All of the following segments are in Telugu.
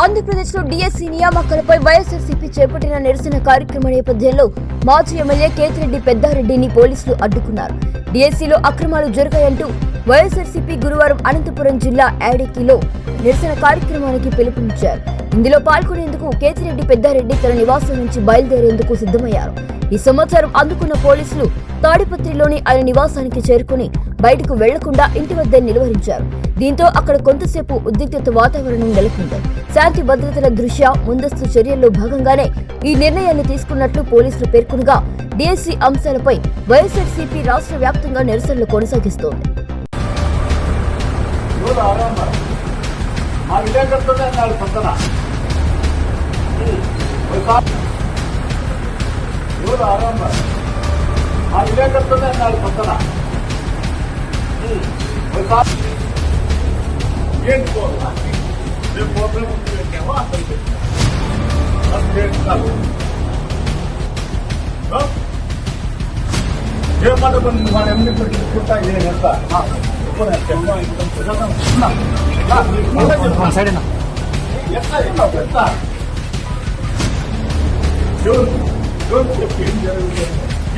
ఆంధ్రప్రదేశ్లో డీఎస్సీ నియామకాలపై వైఎస్ఆర్సీపీ చేపట్టిన నిరసన కార్యక్రమ నేపథ్యంలో మాజీ ఎమ్మెల్యే కేతిరెడ్డి పెద్దారెడ్డిని పోలీసులు అడ్డుకున్నారు. డీఎస్సీలో అక్రమాలు జరిగాయంటూ వైఎస్ఆర్సీపీ గురువారం అనంతపురం జిల్లా యాడికిలో నిరసన కార్యక్రమానికి పిలుపునిచ్చారు. ఇందులో పాల్గొనేందుకు కేతిరెడ్డి పెద్దారెడ్డి తన నివాసం నుంచి బయలుదేరేందుకు సిద్ధమయ్యారు. ఈ సమాచారం అందుకున్న పోలీసులు తాడిపత్రిలోని ఆయన నివాసానికి చేరుకుని బయటకు వెళ్లకుండా ఇంటి వద్ద నిలువరించారు. దీంతో అక్కడ కొంతసేపు ఉద్రిక్తత వాతావరణం నెలకొంది. శాంతి భద్రతల దృష్ట్యా ముందస్తు చర్యల్లో భాగంగానే ఈ నిర్ణయాన్ని తీసుకున్నట్లు పోలీసులు పేర్కొనగా డీఎస్సీ అంశాలపై వైఎస్ఆర్సీపీ రాష్ట్ర వ్యాప్తంగా నిరసనలు కొనసాగిస్తోంది.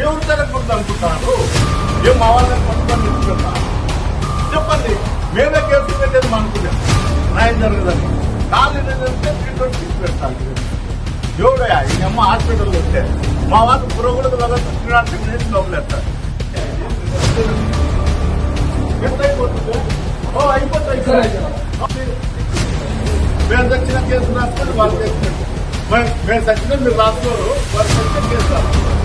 ఎవరు జరగకూడదు అనుకుంటున్నారు? ఏం మా వాళ్ళని పట్టుకొని తీసుకుంటున్నారు? చెప్పండి. మేమే కేసు పెట్టేది అనుకున్నాం న్యాయం జరగదని. కాలేజీ ట్రీట్మెంట్ తీసుకెళ్తాను. ఎవడయా ఈ అమ్మ హాస్పిటల్లో వస్తే మా వాళ్ళు పురోగతి వల్ల లోపలేస్తారు. ఎంత అయిపోతుంది? అయిపోతాయి. మేము తెచ్చిన కేసు రాసుకొని వాళ్ళు తెచ్చినట్టు మేము తెచ్చిన మీరు రాసుకోరు, వాళ్ళు తెచ్చిన కేసు రాసుకోరు.